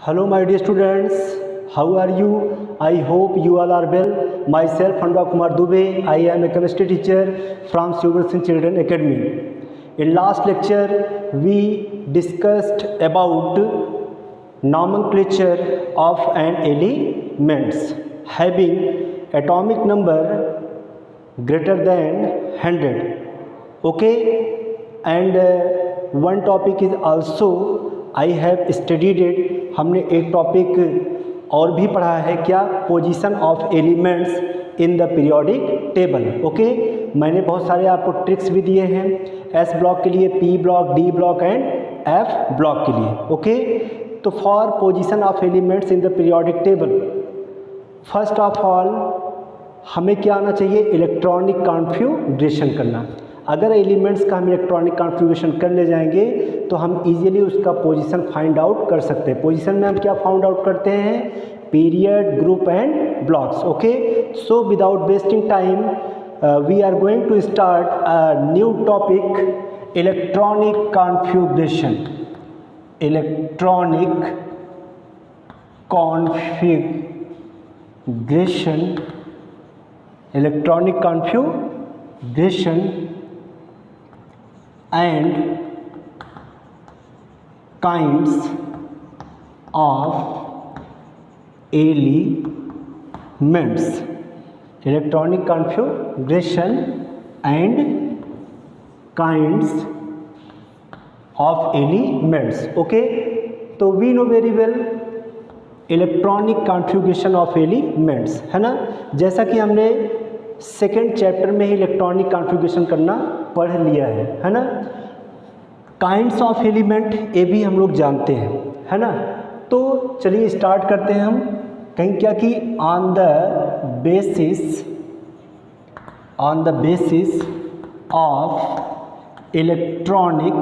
Hello my dear students, how are you? I hope you all are well. Myself Anurag Kumar Dubey, I am a chemistry teacher from Silverson Children Academy. In last lecture we discussed about nomenclature of an elements having atomic number greater than 100. Okay, and one topic is also I have studied it. हमने एक topic और भी पढ़ा है, क्या? Position of elements in the periodic table. Okay, मैंने बहुत सारे आपको ट्रिक्स भी दिए हैं एस ब्लॉक के लिए, P block, D block and F block के लिए. ओके, तो for position of elements in the periodic table, first of all हमें क्या आना चाहिए? इलेक्ट्रॉनिक कॉन्फ़िगरेशन करना. अगर एलिमेंट्स का हम इलेक्ट्रॉनिक कॉन्फ़िगरेशन कर ले जाएंगे तो हम इजीली उसका पोजीशन फाइंड आउट कर सकते हैं. पोजीशन में हम क्या फाइंड आउट करते हैं? Period, group and blocks. Okay, so without wasting time we are going to start a new topic, electronic configuration. Electronic configuration, electronic configuration and kinds of elements. Electronic configuration and kinds of elements. Okay, तो we know very well electronic configuration of elements, है ना. जैसा कि हमने second chapter में ही electronic configuration करना पढ़ लिया है ना. काइंड्स ऑफ एलिमेंट ये भी हम लोग जानते हैं, है ना. तो चलिए स्टार्ट करते हैं हम. कहीं क्या कि on the basis of electronic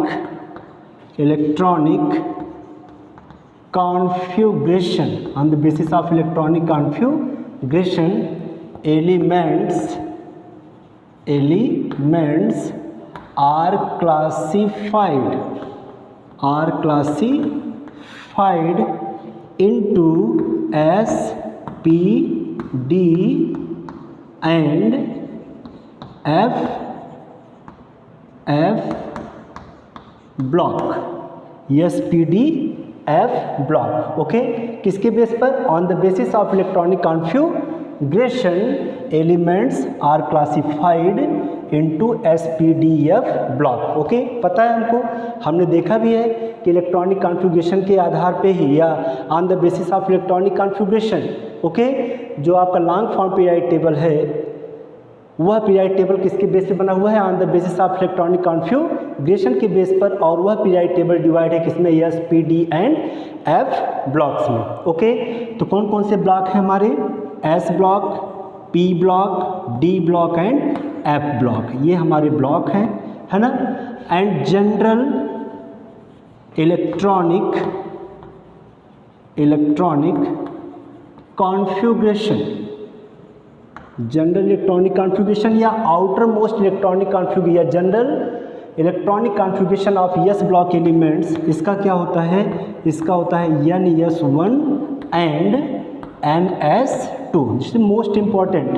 configuration, on the basis of electronic configuration elements are classified into S, P, D and F block. S, P, D, F block. Okay, किसके बेस पर? On the basis of electronic configuration elements are classified into SPDF block. Okay, पता है हमको, हमने देखा भी है कि इलेक्ट्रॉनिक कॉन्फ़िगरेशन के आधार पे ही या on the basis of electronic configuration, okay, जो आपका लॉन्ग फॉर्म पीरियोडिक टेबल है वह पीरियोडिक टेबल किसके बेस पे बना हुआ है? On the basis of electronic configuration के बेस पर. और वह पीरियोडिक टेबल डिवाइड है किसमें? S, P, D and F blocks में. ओके, तो कौन कौन से ब्लॉक हैं हमारे? S block, P block, D block and F block. ये हमारे ब्लॉक हैं, है ना. And general electronic configuration, general electronic configuration या आउटर मोस्ट इलेक्ट्रॉनिक कॉन्फ़िगरेशन या general electronic configuration of S block elements, इसका क्या होता है? इसका होता है NS1 and NS2. This is most important,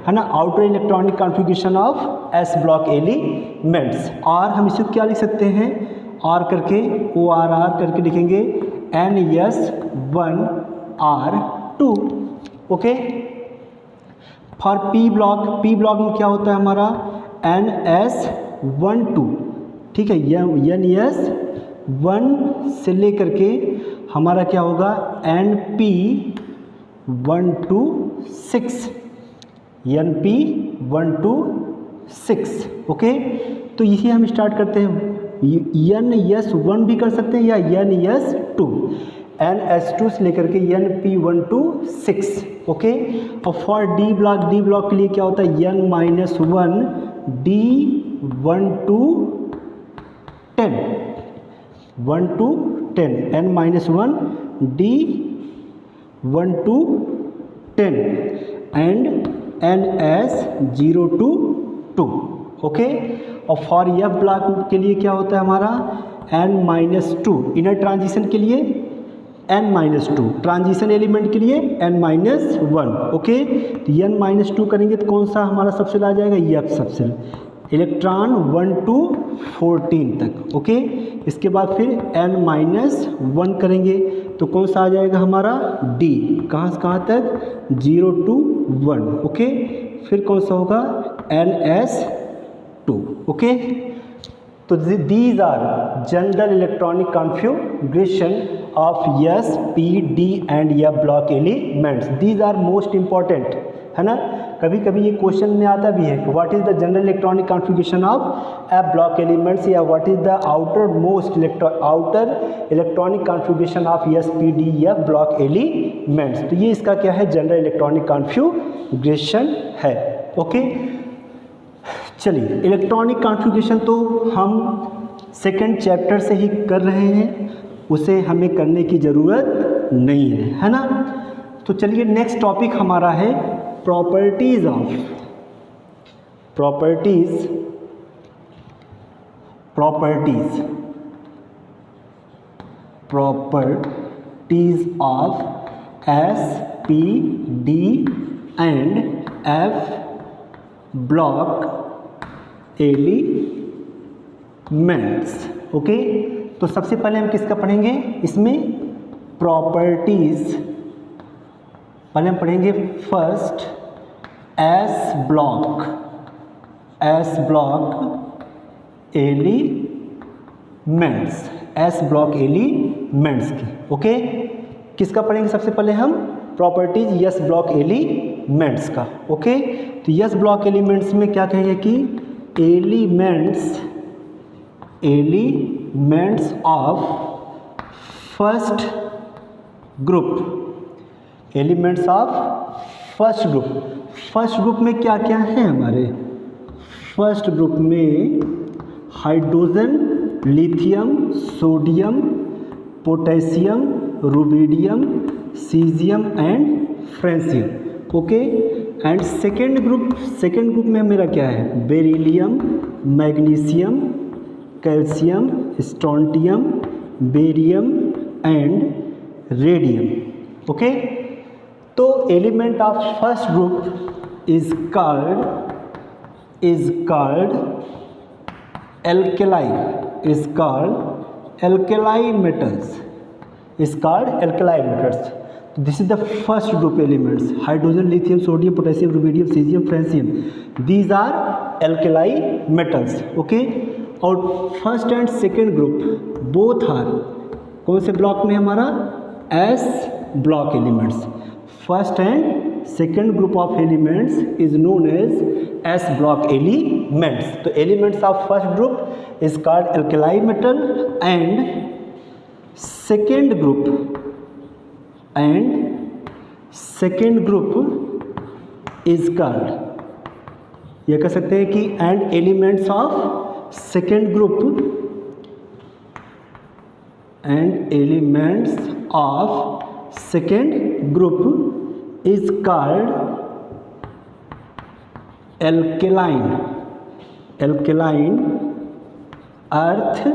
है ना. Outer electronic configuration of S block elements. और हम इसे क्या लिख सकते हैं? R करके, ORR करके लिखेंगे NS1R2. Okay, for P block में क्या होता है हमारा? NS12. ठीक है, NS1 से लेकर के हमारा क्या होगा? NP126. NP126. ओके, तो इसे हम स्टार्ट करते हैं. NS1 भी कर सकते हैं या NS2. NS2 से लेकर के NP126. ओके, और फॉर D ब्लॉक के लिए क्या होता है? N-1 D1 to 10. 1 to 10. N-1 D1 to 10 and NS0 to 2. Okay, और फॉर F ब्लॉक के लिए क्या होता है हमारा? N-2. इनर ट्रांजिशन के लिए n-2, ट्रांजिशन एलिमेंट के लिए n-1, ओके। तो n-2 करेंगे तो कौन सा हमारा सबसेल आ जाएगा, ये सबसेल, इलेक्ट्रॉन 1 to 14 तक, ओके। इसके बाद फिर n-1 करेंगे तो कौन सा आ जाएगा हमारा d, कहाँ से कहाँ तक, 0 to 1, ओके। फिर कौन सा होगा ns2, ओके। तो these are general electronic configuration of s, p, d and f block elements. These are most important, है ना। कभी कभी ये क्वेश्चन में आता भी है कि what is the general electronic configuration of F block elements, या what is the outer electronic configuration of S, P, D, F block elements. तो ये इसका क्या है, जनरल इलेक्ट्रॉनिक कॉन्फ़िगरेशन है, ओके। चलिए, इलेक्ट्रॉनिक कॉन्फ़िगरेशन तो हम सेकंड चैप्टर से ही कर रहे हैं, उसे हमें करने की ज़रूरत नहीं है ना। तो चलिए नेक्स्ट टॉपिक हमारा है properties of S, P, D and F block elements, okay. तो सबसे पहले हम किसका पढ़ेंगे, इसमें प्रॉपर्टीज। पहले हम पढ़ेंगे first S block elements, S block elements की, ओके। किसका पढ़ेंगे सबसे पहले हम, प्रॉपर्टीज यस ब्लॉक एलिमेंट्स का, ओके। तो यस ब्लॉक एलिमेंट्स में क्या कहेंगे कि elements of first group, elements of first group. First group में क्या क्या है हमारे, फर्स्ट ग्रुप में hydrogen, lithium, sodium, potassium, rubidium, caesium and francium, okay. And second group में मेरा क्या है, beryllium, magnesium, calcium, strontium, barium and radium, okay. तो element of first group is called alkali metals, This is the first group elements, hydrogen, lithium, sodium, potassium, rubidium, cesium, francium. These are alkali metals, okay. और first and second group both are कौन से block में हमारा, S block elements. First and second group of elements is known as S block elements. तो elements of first group is called alkali metal and second group is called, ये कह सकते हैं कि and elements of second group is called alkaline earth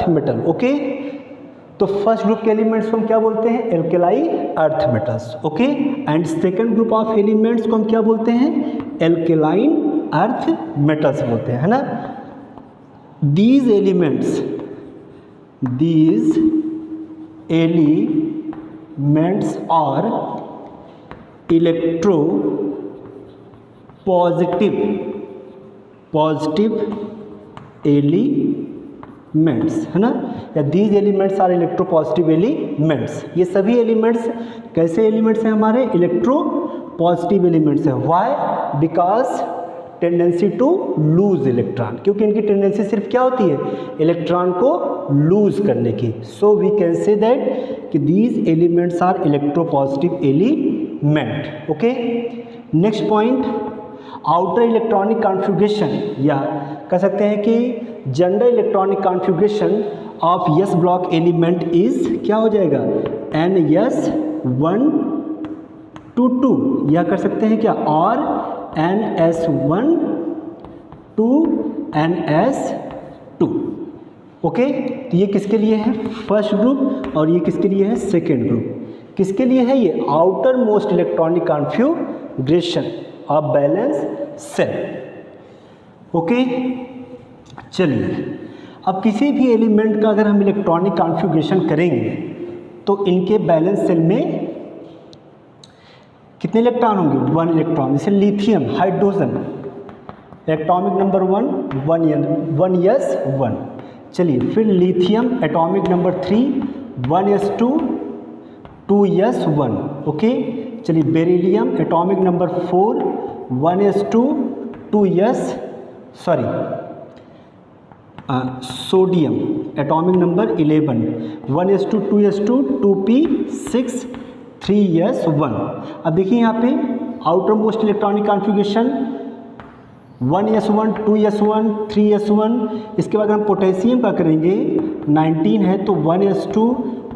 metal, okay. तो first group के elements को हम क्या बोलते हैं, alkali earth metals, okay. And second group of elements को हम क्या बोलते हैं, एल्केलाइन अर्थ मेटल्स बोलते हैं, है ना। these elements are electropositive elements, है ना, या these elements are electropositive elements। ये सभी एलिमेंट्स कैसे एलिमेंट्स हैं हमारे, इलेक्ट्रोपॉजिटिव एलिमेंट्स हैं। Why, because tendency to lose electron, क्योंकि इनकी टेंडेंसी सिर्फ क्या होती है, इलेक्ट्रॉन को लूज करने की। So we can say that कि these elements are electropositive element, okay. Next point, outer electronic configuration, या कह सकते हैं कि general electronic configuration of S block element is क्या हो जाएगा, NS1 to 2, या कर सकते हैं क्या, और NS1 to NS2, ओके। तो ये किसके लिए है? फर्स्ट ग्रुप, और ये किसके लिए है? Second group. किसके लिए है ये? Outermost electronic configuration of valence shell. Okay, चलिए अब किसी भी एलिमेंट का अगर हम इलेक्ट्रॉनिक कॉन्फ़िगरेशन करेंगे तो इनके बैलेंस सेल में कितने इलेक्ट्रॉन होंगे? 1 इलेक्ट्रॉन। जैसे lithium, hydrogen, atomic number 1 s 1। चलिए फिर lithium atomic number 3 1s2 2s 1। Okay, चलिए beryllium atomic number 4 1s2 2s sodium atomic number 11 1s2 2s2 2p6 3s1। अब देखिए यहाँ पे outer most electronic configuration 1s1 2s1 3s1। इसके बाद हम पोटेशियम का करेंगे 19 है तो 1s2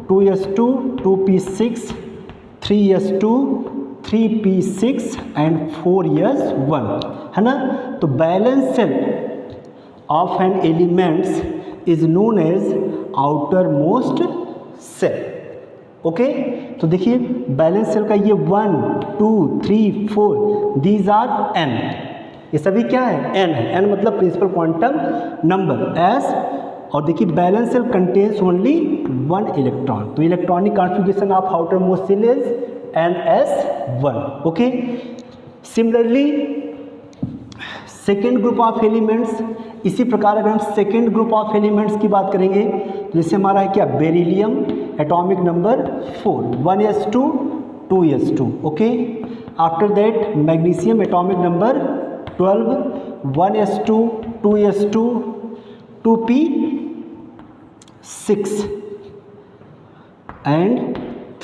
2s2 2p6 3s2 3p6 and 4s1 है ना। तो valence shell of an elements is known as outermost shell. Okay, तो देखिए बैलेंस सेल का ये 1 2 3 4 दीज आर n, ये सभी क्या है? n है। n मतलब प्रिंसिपल क्वांटम नंबर s। और देखिए valence shell contains only 1 electron, तो electronic configuration of outermost shell is ns1। Okay, similarly second group of elements, इसी प्रकार अगर हम सेकेंड ग्रुप ऑफ एलिमेंट्स की बात करेंगे तो जैसे हमारा है क्या? Beryllium atomic number 4 1s2 2s2। Okay, after that magnesium atomic number 12 1s2 2s2 2p6 and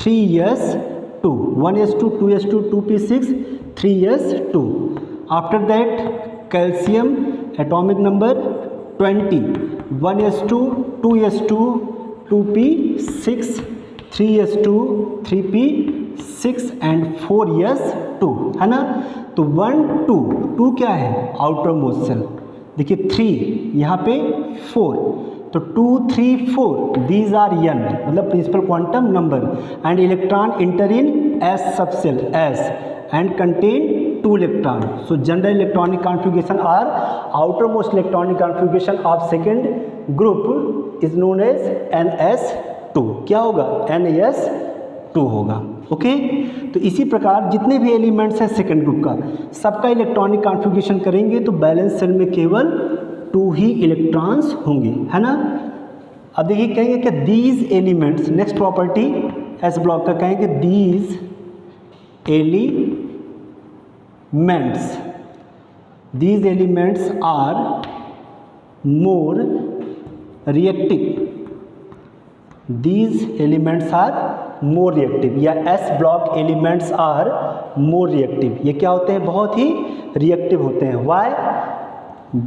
3s2 1s2 2s2 2p6 3s2। After that calcium atomic number 20 1s2 2s2 2p6 3s2 3p6 and 4s2 है ना। तो 1 2 2 क्या है? Outermost shell. देखिए 3 यहाँ पे 4, तो 2 3 4 these are n मतलब principal quantum number and electron enter in s subshell s and contain 2 electron. So general electronic configuration or outermost electronic configuration of second group is known as ns2। क्या होगा? ns2 होगा। Okay, तो इसी प्रकार जितने भी elements हैं second group का सबका इलेक्ट्रॉनिक कॉन्फ़िगरेशन करेंगे तो बैलेंस सेल में केवल 2 ही इलेक्ट्रॉन्स होंगे, है ना। अब देखिए कहेंगे कि these elements, next property S block का कहेंगे these elements are more reactive. These elements are more reactive या S block elements are more reactive. ये क्या होते हैं? बहुत ही रिएक्टिव होते हैं। Why?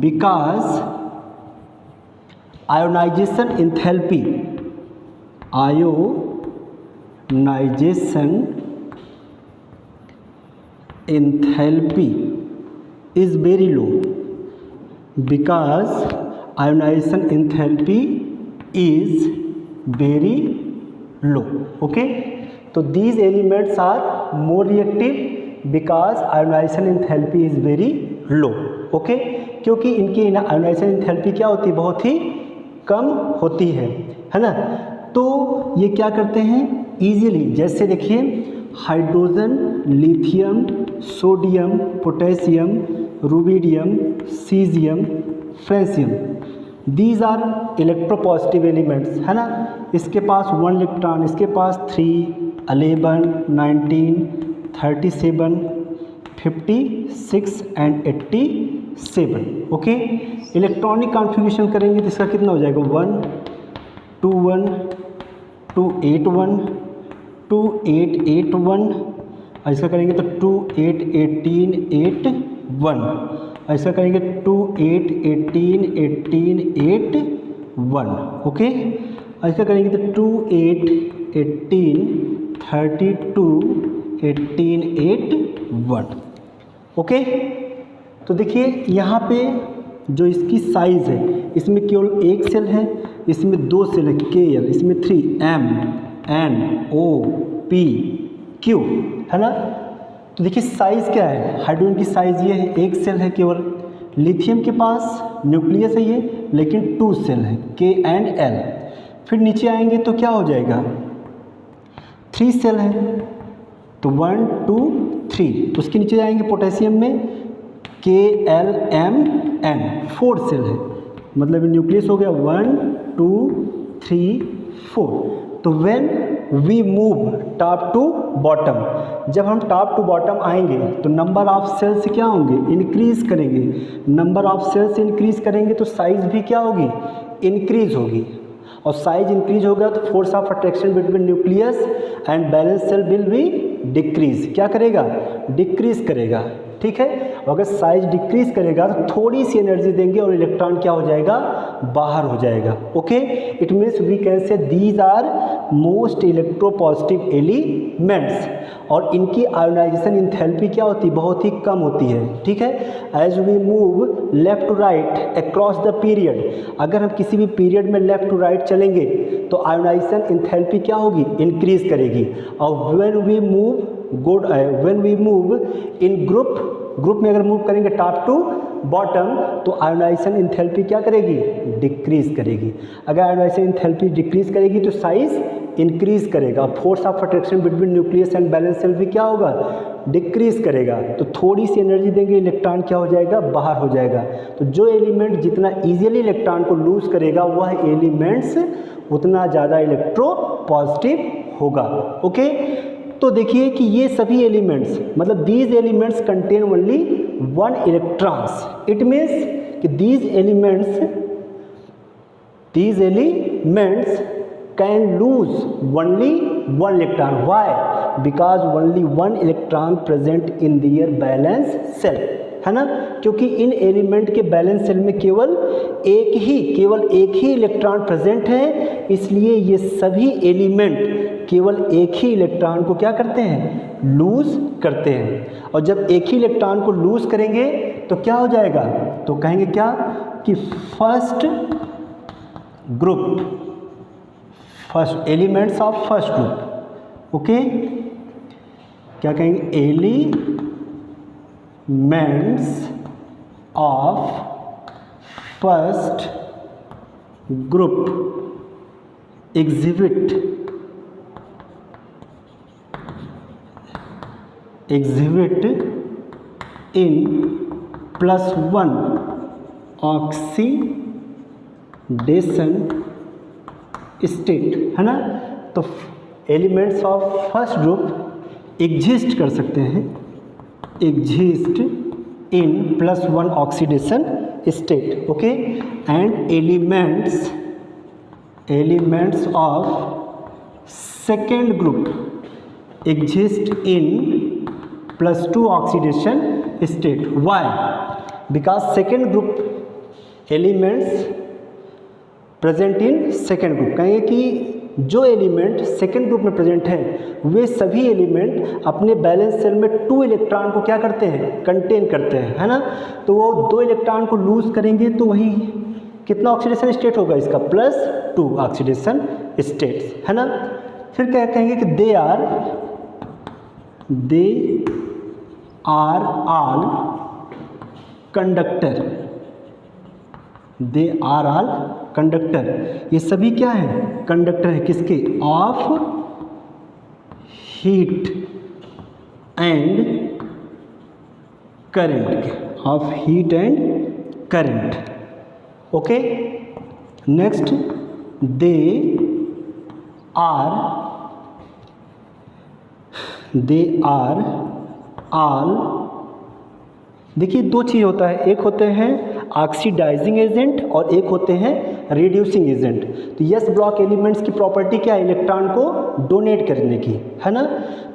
Because ionisation enthalpy is very low, because ionization enthalpy is very low। okay, तो these elements are more reactive because ionization enthalpy is very low। okay, क्योंकि इनकी ionization enthalpy क्या होती है? बहुत ही कम होती है ना। तो ये क्या करते हैं? इजीली, जैसे देखिए hydrogen, lithium, sodium, potassium, rubidium, caesium, francium, these are electropositive elements, है ना। इसके पास 1 इलेक्ट्रॉन, इसके पास 3 11 19 37 56 एंड 87। ओके, इलेक्ट्रॉनिक कॉन्फ़िगरेशन करेंगे तो इसका कितना हो जाएगा? 1 2 1 2 8 1 2 8 8 1, और इसका करेंगे तो 2 8 18 8 1, और इसका करेंगे 2 8 18 18 8 1। ओके, और इसका करेंगे तो 2 8 18 32 18 8 1। ओके, तो देखिए यहाँ पे जो इसकी साइज़ है, इसमें केवल एक सेल है, इसमें 2 सेल है KL, इसमें 3 MnO P Q, है ना। तो देखिए साइज़ क्या है, हाइड्रोजन की साइज़ ये है, एक सेल है केवल। लिथियम के पास न्यूक्लियस है ये, लेकिन 2 सेल है K and L। फिर नीचे आएंगे तो क्या हो जाएगा, 3 सेल है, तो 1 2 3। उसके नीचे जाएंगे पोटेशियम में KLMN, 4 सेल है, मतलब न्यूक्लियस हो गया 1 2 3 4। तो when we move top to bottom, जब हम टॉप टू बॉटम आएंगे तो नंबर ऑफ सेल्स क्या होंगे, इंक्रीज करेंगे। नंबर ऑफ सेल्स इंक्रीज करेंगे तो साइज भी क्या होगी, इंक्रीज होगी। और साइज इंक्रीज होगा तो force of attraction between nucleus and valence shell will be decrease. क्या करेगा, डिक्रीज करेगा, ठीक है। अगर साइज डिक्रीज करेगा तो थोड़ी सी एनर्जी देंगे और इलेक्ट्रॉन क्या हो जाएगा, बाहर हो जाएगा। Okay, it means we can say these are most electropositive elements, और इनकी आयोनाइजेशन इंथैल्पी क्या होती है, बहुत ही कम होती है, ठीक है। As we move left to right across the period, अगर हम किसी भी पीरियड में लेफ्ट टू राइट चलेंगे तो आयोनाइजेशन इंथैल्पी क्या होगी, इंक्रीज करेगी। और when we move in group में अगर मूव करेंगे टॉप टू बॉटम तो आयोनाइजेशन इंथैल्पी क्या करेगी, डिक्रीज करेगी। अगर आयोनाइजेशन इंथैल्पी डिक्रीज करेगी तो साइज इंक्रीज करेगा। Force of attraction between nucleus and valence shell भी क्या होगा, डिक्रीज करेगा। तो थोड़ी सी एनर्जी देंगे, इलेक्ट्रॉन क्या हो जाएगा, बाहर हो जाएगा। तो जो एलिमेंट जितना इजीली इलेक्ट्रॉन को लूज करेगा वह एलिमेंट्स उतना ज़्यादा इलेक्ट्रो पॉजिटिव होगा। ओके, तो देखिए कि ये सभी एलिमेंट्स, मतलब these elements contain only 1 electrons. It means कि these elements can lose only 1 electron. Why, because only 1 electron present in their valence shell, है ना। क्योंकि इन एलिमेंट के बैलेंस सेल में केवल एक ही इलेक्ट्रॉन प्रेजेंट है, इसलिए ये सभी एलिमेंट केवल एक ही इलेक्ट्रॉन को क्या करते हैं, लूज करते हैं। और जब एक ही इलेक्ट्रॉन को लूज करेंगे तो क्या हो जाएगा, तो कहेंगे क्या कि first elements of first group. Okay, क्या कहेंगे, elements of first group exhibit in +1 oxidation state, है ना। तो elements of first group exist कर सकते हैं, exist in +1 oxidation state. Okay, and elements of second group exist in +2 oxidation state. Why, because second group elements present in second group. कहेंगे कि जो element second group में present हैं वे सभी एलिमेंट अपने बैलेंस सेल में 2 इलेक्ट्रॉन को क्या करते हैं, कंटेन करते हैं, है ना। तो वो 2 इलेक्ट्रॉन को लूज करेंगे तो वही कितना ऑक्सीडेशन स्टेट होगा इसका, +2 ऑक्सीडेशन स्टेट्स, है ना। फिर क्या कहेंगे कि they are all conductor, they are all conductor, ये सभी क्या है, कंडक्टर है, किसके, ऑफ हीट एंड करंट के, of heat and current. Okay, next they are all, देखिए 2 चीज़ होता है, एक होते हैं ऑक्सीडाइजिंग एजेंट और एक होते हैं रिड्यूसिंग एजेंट। तो यस ब्लॉक एलिमेंट्स की प्रॉपर्टी क्या है, इलेक्ट्रॉन को डोनेट करने की, है ना।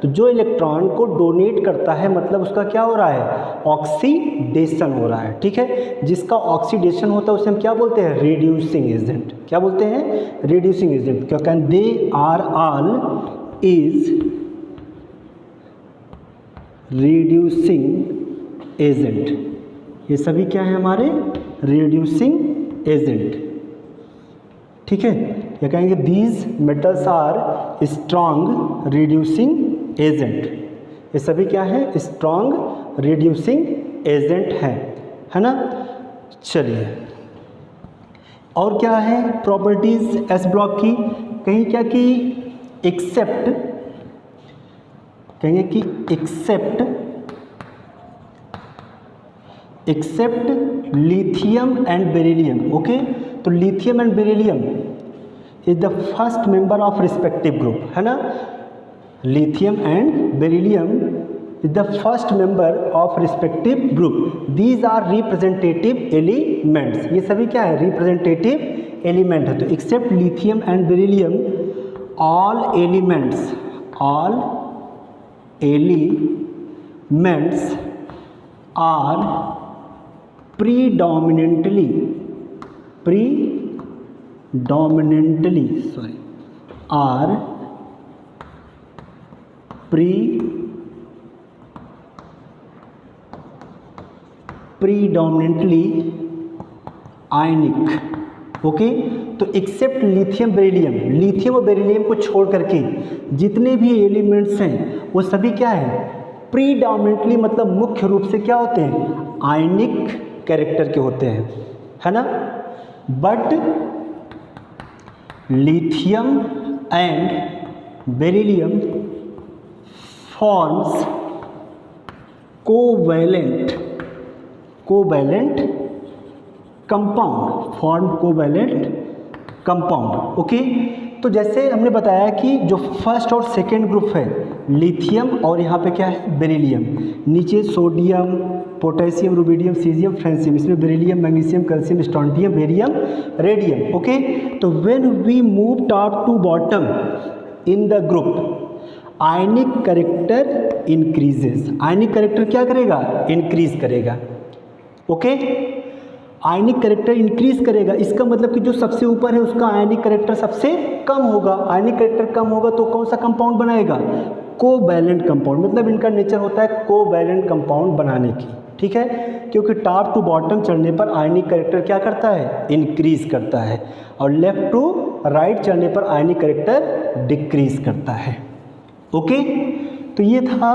तो जो इलेक्ट्रॉन को डोनेट करता है मतलब उसका क्या हो रहा है, ऑक्सीडेशन हो रहा है, ठीक है। जिसका ऑक्सीडेशन होता है उसे हम क्या बोलते हैं, रिड्यूसिंग एजेंट। क्या बोलते हैं, रिड्यूसिंग एजेंट। क्या कहते हैं, they are all is reducing agent, ये सभी क्या है हमारे रिड्यूसिंग एजेंट। ठीक है, या कहेंगे these metals are strong reducing agent. ये सभी क्या है? स्ट्रॉन्ग रिड्यूसिंग एजेंट है ना। चलिए, और क्या है प्रॉपर्टीज एस ब्लॉक की? कहीं क्या कि एक्सेप्ट, कहेंगे कि except lithium and beryllium. Okay, तो lithium and beryllium is the first member of respective group, है ना। Lithium and beryllium is the first member of respective group. These are representative elements. ये सभी क्या है? रिप्रेजेंटेटिव एलिमेंट है। तो except lithium and beryllium all elements are predominantly are predominantly ionic. Okay, तो except lithium beryllium, lithium और beryllium को छोड़ करके जितने भी एलिमेंट्स हैं वो सभी क्या है? प्रीडोमिनेंटली, मतलब मुख्य रूप से क्या होते हैं? आयनिक कैरेक्टर के होते हैं, है ना। But lithium and beryllium forms covalent compound. Okay, तो जैसे हमने बताया कि जो फर्स्ट और सेकेंड ग्रुप है लिथियम और यहाँ पे क्या है? बेरिलियम। नीचे sodium, potassium, rubidium, caesium, francium, इसमें beryllium, magnesium, calcium, strontium, barium, radium. Okay, तो when we move top to bottom in the group ionic character increases. Ionic character क्या करेगा? इंक्रीज करेगा। ओके, आयनिक कैरेक्टर इंक्रीज करेगा, इसका मतलब कि जो सबसे ऊपर है उसका आयनिक कैरेक्टर सबसे कम होगा। आयनिक कैरेक्टर कम होगा तो कौन सा कंपाउंड बनाएगा? Covalent compound. मतलब इनका नेचर होता है कोवैलेंट कंपाउंड बनाने की। ठीक है, क्योंकि टॉप टू बॉटम चढ़ने पर आयनिक कैरेक्टर क्या करता है? इंक्रीज करता है, और लेफ्ट टू राइट चढ़ने पर आयनिक कैरेक्टर डिक्रीज करता है। ओके, तो ये था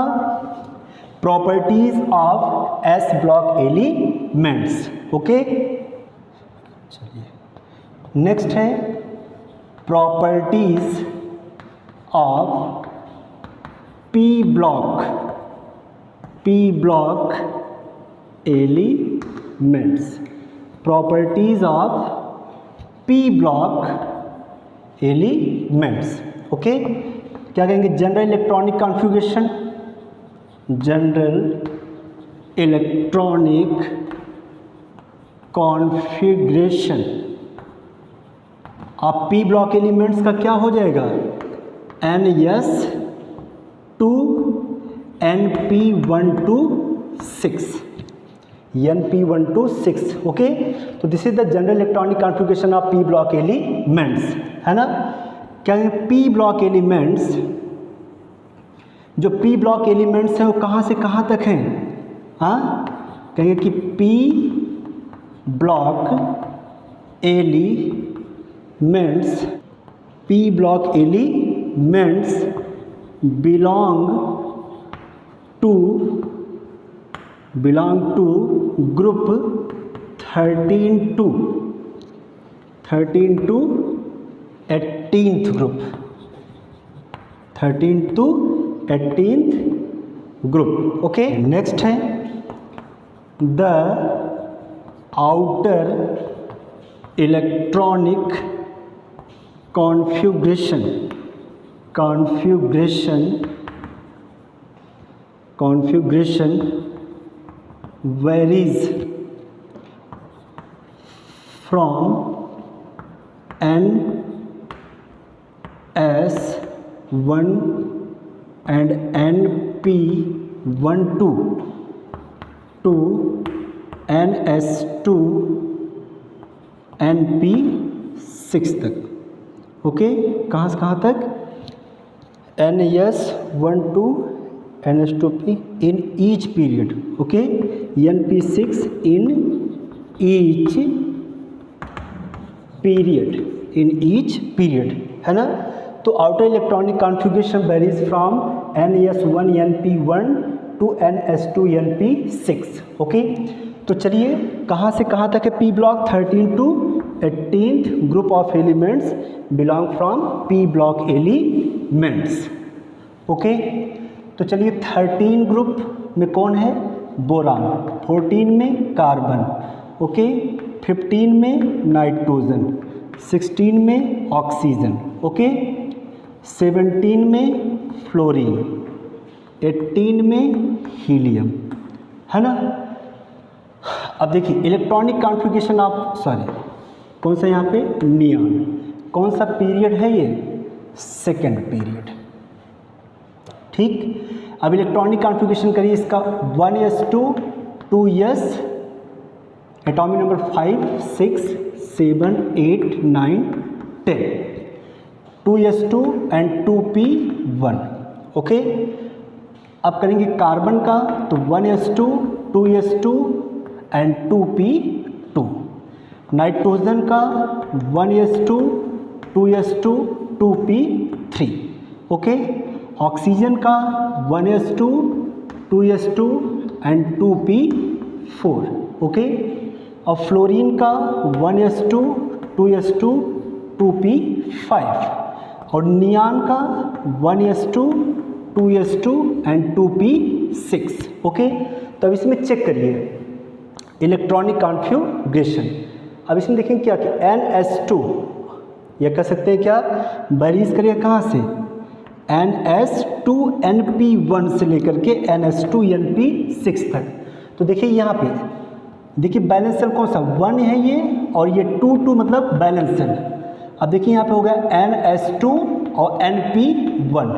properties of s block elements. Okay, चलिए नेक्स्ट है properties of P block elements. Properties of P block elements. Okay, क्या कहेंगे? General electronic configuration, general electronic configuration अब पी ब्लॉक एलिमेंट्स का क्या हो जाएगा? NS2 NP126 NP126। ओके, तो this is the general electronic configuration of P block elements, है ना। क्या है? पी ब्लॉक एलिमेंट्स, जो पी ब्लॉक एलिमेंट्स हैं वो कहाँ से कहाँ तक हैं? हाँ, कहेंगे कि P block elements belong to group 13 to 18th group, 13 to 18th group। Okay, next है the outer electronic configuration varies from NS1 and NP12 to NS2 NP6 तक। ओके, कहाँ से कहाँ तक? NS1 to NS2P in each period, okay, NP6 in each period, in each period, है ना। तो outer electronic configuration varies from NS1 NP1 to NS2 NP6। Okay, तो चलिए कहाँ से कहाँ तक है P block, 13 to 18th group of elements belong from P block elements. Okay, तो चलिए 13 ग्रुप में कौन है, बोरान, 14 में कार्बन, ओके, 15 में नाइट्रोजन, 16 में ऑक्सीजन, ओके, 17 में फ्लोरीन, 18 में हीलियम, है ना। अब देखिए इलेक्ट्रॉनिक कॉन्फ़िगरेशन ऑफ, सॉरी कौन सा यहाँ पे, नियॉन, कौन सा पीरियड है ये, सेकेंड पीरियड, ठीक। अब इलेक्ट्रॉनिक कॉन्फ़िगरेशन करिए इसका, 1s2 2s, atomic number 5 6 7 8 9 10, 2s2 and 2p1, okay. अब करेंगे कार्बन का, तो 1s2 2s2 and 2p2, nitrogen का 1s2 2s2 2p3, okay. Oxygen का 1s2 2s2 and 2p4, okay. और फ्लोरीन का 1s2 2s2 2p5, और नियॉन का 1s2 2s2 and 2p6, okay. तो अब इसमें चेक करिए इलेक्ट्रॉनिक कॉन्फ़िगरेशन। अब इसमें देखें क्या कि NS2, यह कह सकते हैं क्या, बैरीज करिए कहाँ से, NS2 NP1 से लेकर के NS2 NP6 तक। तो देखिए यहाँ पे देखिए बैलेंस सेल कौन सा, 1 है ये, और ये 2 मतलब बैलेंस सेल। अब देखिए यहाँ पे हो गया NS2 और NP1।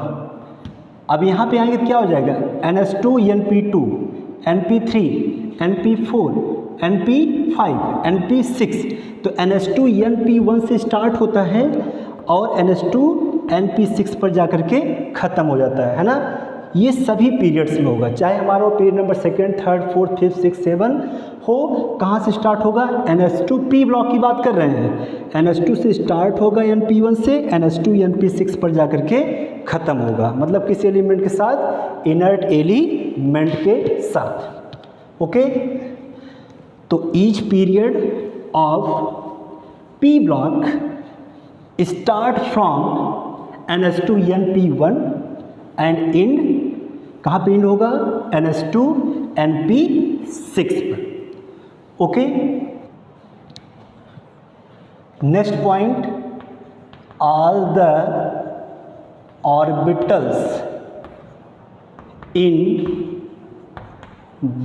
अब यहाँ पे आएंगे क्या हो जाएगा, NS2 NP2 NP3 NP4 NP5 NP6। तो NS2 NP1 से स्टार्ट होता है और NS2 NP6 पर जाकर के ख़त्म हो जाता है ना। ये सभी पीरियड्स में होगा, चाहे हमारा period number 2nd 3rd 4th 5th 6th 7 हो। कहाँ से स्टार्ट होगा, NS2 P ब्लॉक की बात कर रहे हैं, NS2 से स्टार्ट होगा NP1 से, NS2 NP6 पर जाकर के ख़त्म होगा। मतलब किस एलिमेंट के साथ, इनर्ट एलिमेंट के साथ, ओके। तो each period of P block start from NS2 NP1 and in, कहाँ पे इन होगा, NS2 NP6 पर, okay. Next point, all the orbitals in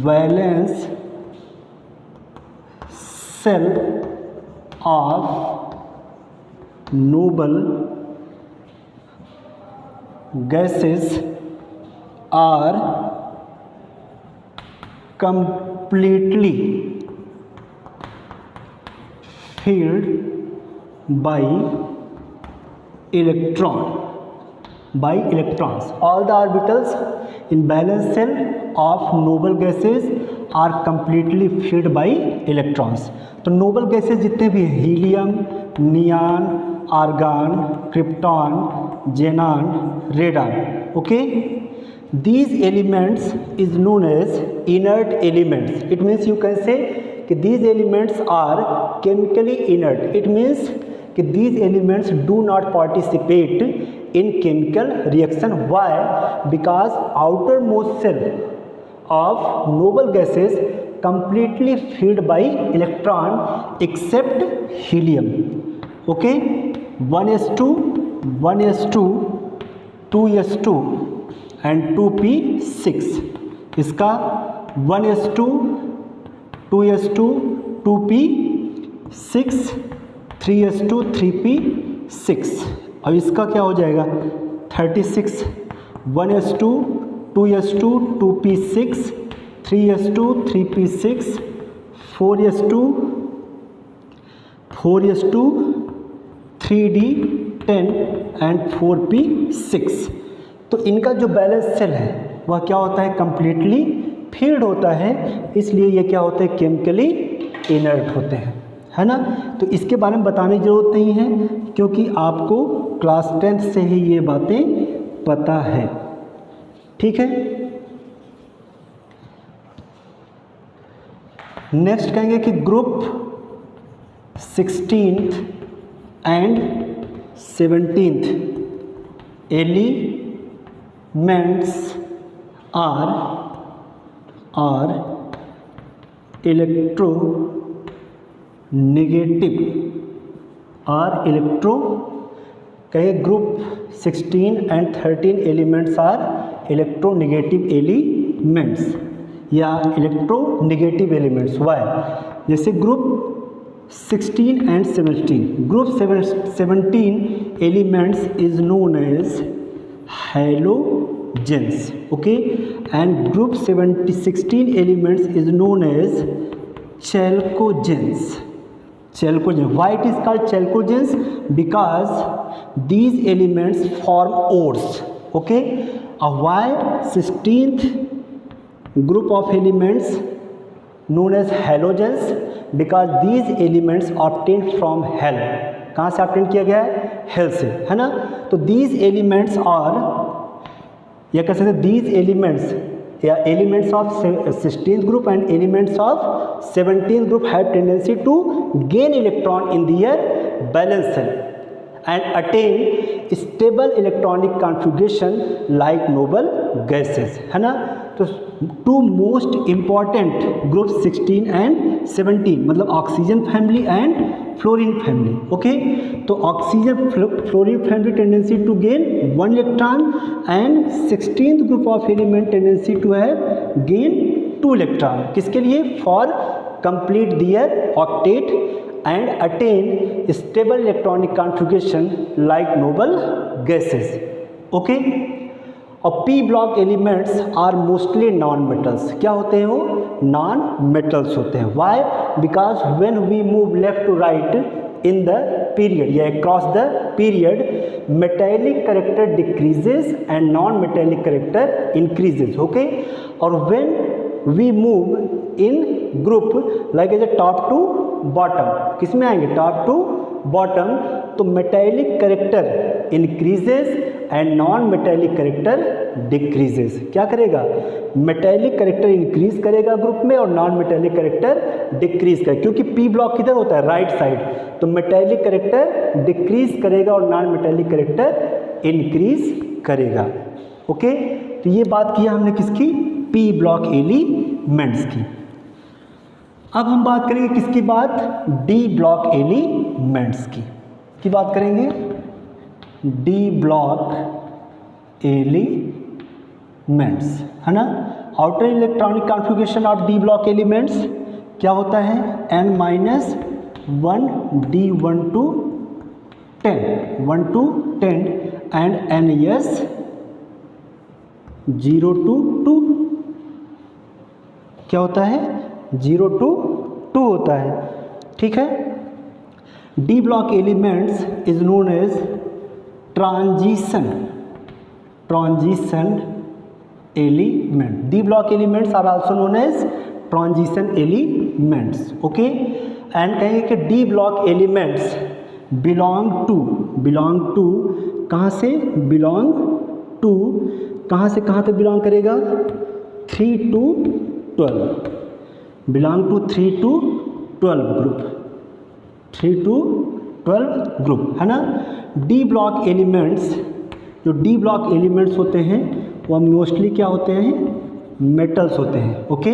valence shell of noble gases are completely filled by electrons. All the orbitals in valence shell of noble gases are completely filled by electrons. तो noble gases जितने भी हैं, helium, neon, argon, krypton, xenon, radon, okay. These elements is known as inert elements. It means you can say कि these elements are chemically inert. It means कि these elements do not participate in chemical reaction. Why? Because outermost shell of noble gases completely filled by electron except helium. Okay, 1s2 1s2 2s2 and 2p6. इसका 1s2 2s2 2p6 3s2 3p6। अब इसका क्या हो जाएगा 36, 1s2 2s2 2p6 3s2 3p6 4s2 3d10 and 4p6। तो इनका जो balance shell है वह क्या होता है, कंप्लीटली फील्ड होता है, इसलिए ये क्या होता है, केमिकली इनर्ट होते हैं, है ना। तो इसके बारे में बताने की ज़रूरत नहीं है क्योंकि आपको क्लास 10th से ही ये बातें पता है, ठीक है। नेक्स्ट कहेंगे कि group 16th and 17th elements are electronegative, कहेंगे group 16 and 13 elements are electronegative elements या इलेक्ट्रोनेगेटिव एलिमेंट्स। वाई? जैसे group 16 and 17, group 17 elements is known as halogens, okay, and group 16 elements is known as chalcogens. Why it is called chalcogens? Because these elements form ores, okay. Why 16th group of elements known as halogens? Because these elements obtained from hell. कहाँ से obtain किया गया है? Hello से, है ना। तो these elements are, या कह सकते हैं these elements या elements of 16th group and elements of 17th group have tendency to gain electron in their valence shell and attain stable electronic configuration like noble gases, है ना। तो two most important group 16 and 17 मतलब oxygen family and fluorine family, okay. तो oxygen fluorine family tendency to gain 1 electron and 16th group of element tendency to have gain 2 electron. किसके लिए? For complete their octet and attain stable electronic configuration like noble gases, okay. और P block elements are mostly non metals. क्या होते हैं वो? Non metals होते हैं। Why? Because when we move left to right in the period या across the period, metallic character decreases and non metallic character increases, okay. और when we move in group like as a top to bottom, किस में आएंगे? Top to bottom. तो metallic character increases and non metallic character decreases. क्या करेगा? Metallic character increase करेगा group में और नॉन मेटेलिक करेक्टर डिक्रीज करेगा, क्योंकि पी ब्लॉक किधर होता है? Right side. तो मेटेलिक करेक्टर डिक्रीज करेगा और नॉन मेटेलिक करेक्टर इंक्रीज करेगा, ओके। तो ये बात किया हमने किसकी? पी ब्लॉक एलिमेंट्स की। अब हम बात करेंगे किसकी बात? डी ब्लॉक एलिमेंट्स की बात करेंगे। डी ब्लॉक एलिमेंट्स, है ना। Outer electronic configuration of D block elements क्या होता है? n-1 d1 to 10 1 to 10 and ns 0 to 2। क्या होता है? 0 to 2 होता है, ठीक है। D block elements is known as transition element. D block elements are also known as transition elements, okay. And कहेंगे कि D block elements belong to कहाँ से? बिलोंग टू कहाँ से कहाँ तक बिलोंग करेगा? 3 to 12, belong to 3 to 12 group, 3 to 12 group, है ना। डी ब्लॉक एलिमेंट्स, जो डी ब्लॉक एलिमेंट्स होते हैं वो मोस्टली क्या होते हैं? मेटल्स होते हैं, okay.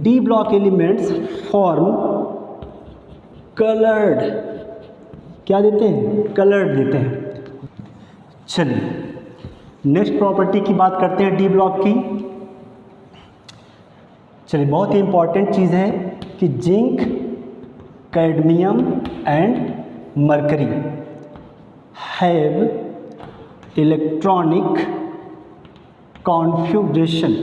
D block elements form coloured, क्या देते हैं? कलर्ड देते हैं। चलिए नेक्स्ट प्रॉपर्टी की बात करते हैं डी ब्लॉक की। चलिए, बहुत ही इंपॉर्टेंट चीज़ है कि zinc, cadmium and mercury have electronic configuration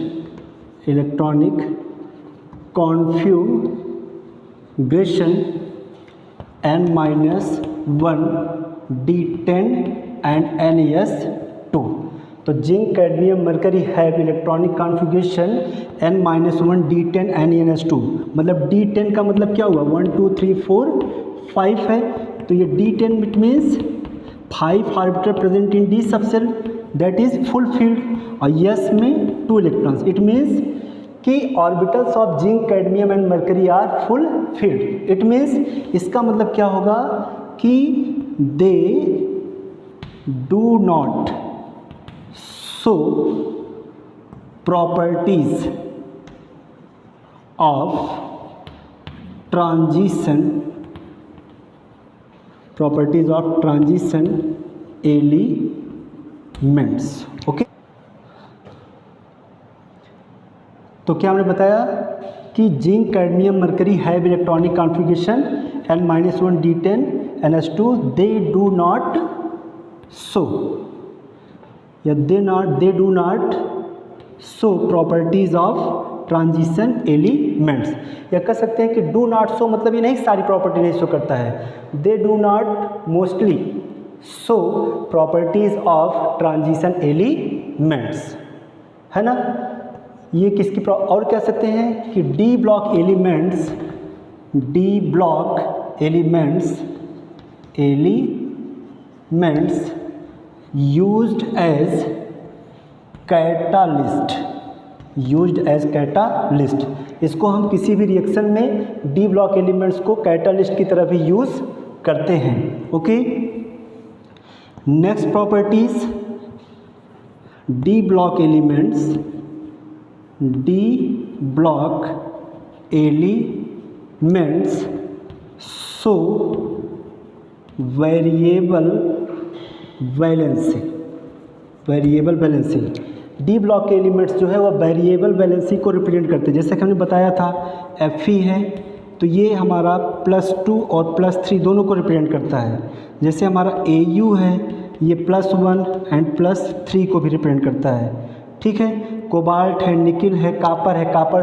n-1 d10 and ns2। तो तो zinc, cadmium, mercury have electronic configuration n-1 D10 NaNH2, मतलब D10 का मतलब क्या हुआ, 1 2 3 4 5 है, तो ये D10 it means 5 orbital present in D sub shell, that is full filled, और यस में 2 इलेक्ट्रॉन्स, इट मीन्स कि orbitals of zinc, cadmium and mercury are full filled. It means इसका मतलब क्या होगा कि they do not show properties of transition elements. Okay, तो क्या हमने बताया कि zinc, cadmium, mercury have electronic configuration n-1 D10 NH2, they do not show या दे do not show properties of transition elements, या कह सकते हैं कि डू नॉट शो मतलब ये नहीं सारी प्रॉपर्टी नहीं शो करता है, दे do not mostly show properties of transition elements, है ना। ये किसकी और कह सकते हैं कि D block elements used as catalyst, इसको हम किसी भी रिएक्शन में डी ब्लॉक एलिमेंट्स को कैटालिस्ट की तरह भी यूज़ करते हैं। Okay, next properties, D block elements show variable balancing. D block के एलिमेंट्स जो है वह वेरिएबल बैलेंसी को रिप्रेजेंट करते हैं, जैसे कि हमने बताया था Fe है तो ये हमारा +2 और +3 दोनों को रिप्रेजेंट करता है, जैसे हमारा Au है ये +1 एंड +3 को भी रिप्रेजेंट करता है, ठीक है। कोबाल्ट है, निकिल है, copper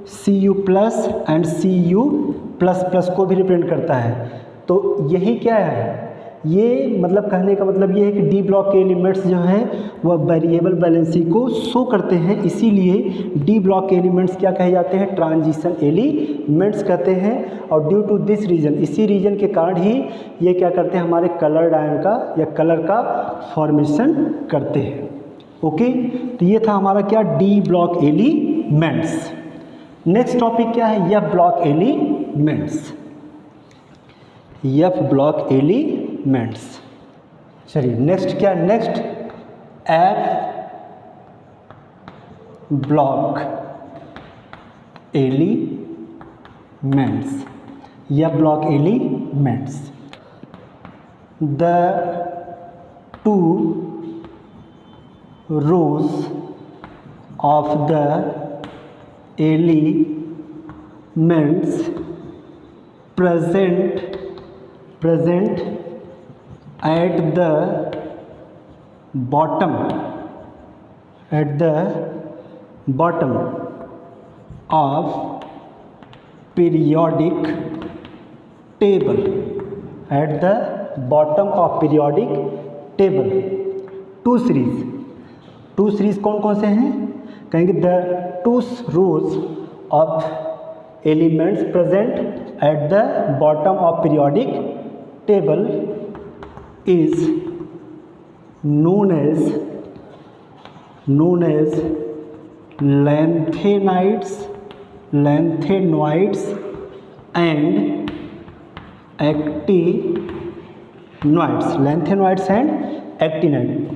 Cu plus and Cu++ को भी रिप्रेजेंट करता है। तो यही क्या है, ये मतलब कहने का मतलब ये है कि डी ब्लॉक के एलिमेंट्स जो हैं वह वेरिएबल बैलेंसी को शो करते हैं, इसीलिए डी ब्लॉक के एलिमेंट्स क्या कहे जाते हैं, ट्रांजिशन एलिमेंट्स कहते हैं। और ड्यू टू दिस रीजन, इसी रीजन के कारण ही ये क्या करते हैं, हमारे कलर्ड आयन का या कलर का फॉर्मेशन करते हैं। ओके, तो ये था हमारा क्या, D block elements. Next topic क्या है, F block elements. F block elements, चलिए नेक्स्ट क्या, next F block elements. F block elements, the two rows of the elements present at the bottom of periodic table, at the bottom of periodic table, two series कौन कौन से हैं, कहेंगे the two rows of elements present at the bottom of periodic table is known as lanthanoids and actinoids.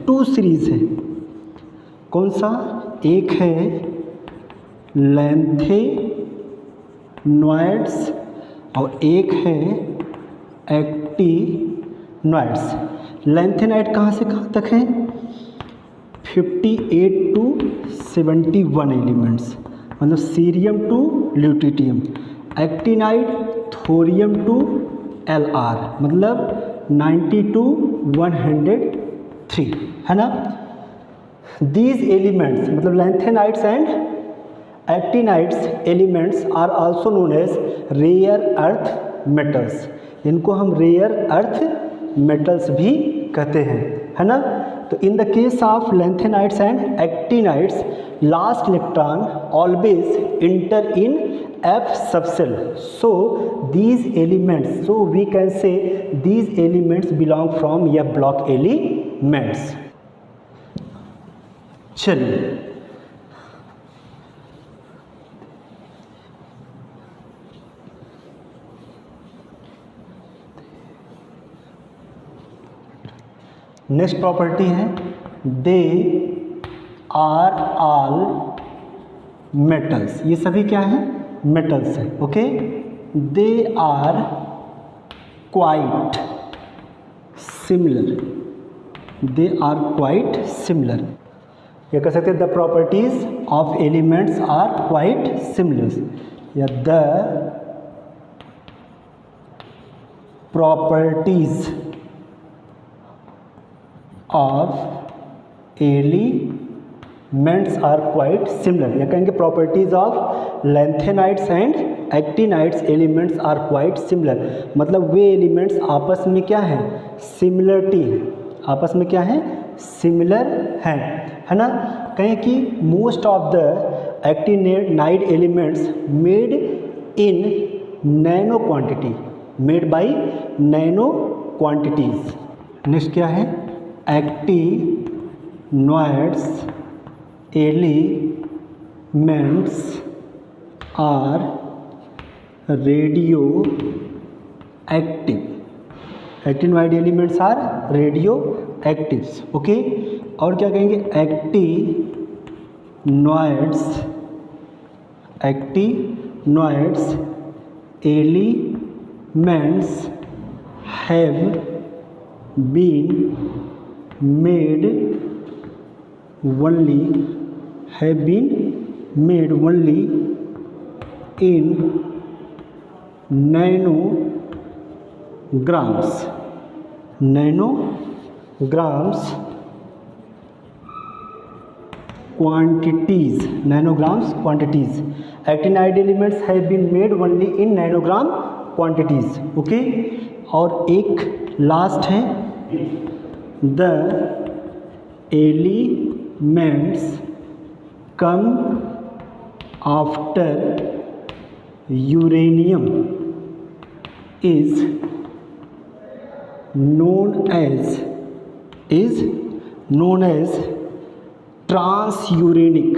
Two series है, कौन सा, एक है लैंथेनॉइड्स और एक है एक्टिनॉइड्स। लैंथेनॉइड कहाँ से कहाँ तक है, 58 to 71 एलिमेंट्स, मतलब cerium to lutetium. Actinide thorium to Lr, मतलब 90 to 103, है ना। These elements मतलब lanthanides and actinides elements are also known as rare earth metals. इनको हम रेयर अर्थ मेटल्स भी कहते हैं, है ना। तो in the case of lanthanides and actinides last electron always inter in F subcell. So these elements, so we can say these elements belong from F block elements. चलिए next property है दे are all metals. ये सभी क्या है? Metals है। Okay, they are quite similar, they are quite similar. ये कह सकते हैं the properties of elements are quite similar या the properties of elements are quite similar, या कहेंगे properties of lanthanides and actinides elements are quite similar. मतलब वे elements आपस में क्या है? सिमिलरिटी, आपस में क्या है? सिमिलर हैं, है ना। कहें कि most of the actinide elements made in nano quantity, made by nano quantities. Next क्या है? Actinoids elements are radioactive, actinoid elements are radioactives. Okay, और क्या कहेंगे? Actinoids elements have been made only in nanograms quantities. Actinide elements have been made only in nanogram quantities. Okay, और एक last है the elements come after uranium is known as transuranic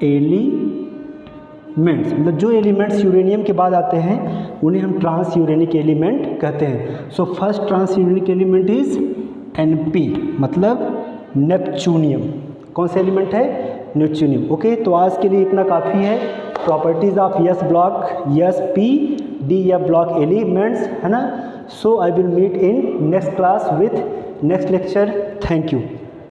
elements. मतलब जो elements uranium के बाद आते हैं उन्हें हम ट्रांस यूरेनिक एलिमेंट कहते हैं। So first transuranic element is Np, मतलब नेपच्यूनियम। कौन सा एलिमेंट है? नेपच्यूनियम। ओके, तो आज के लिए इतना काफ़ी है। Properties of s block, s P D F block elements, है ना। So I will meet in next class with next lecture. Thank you.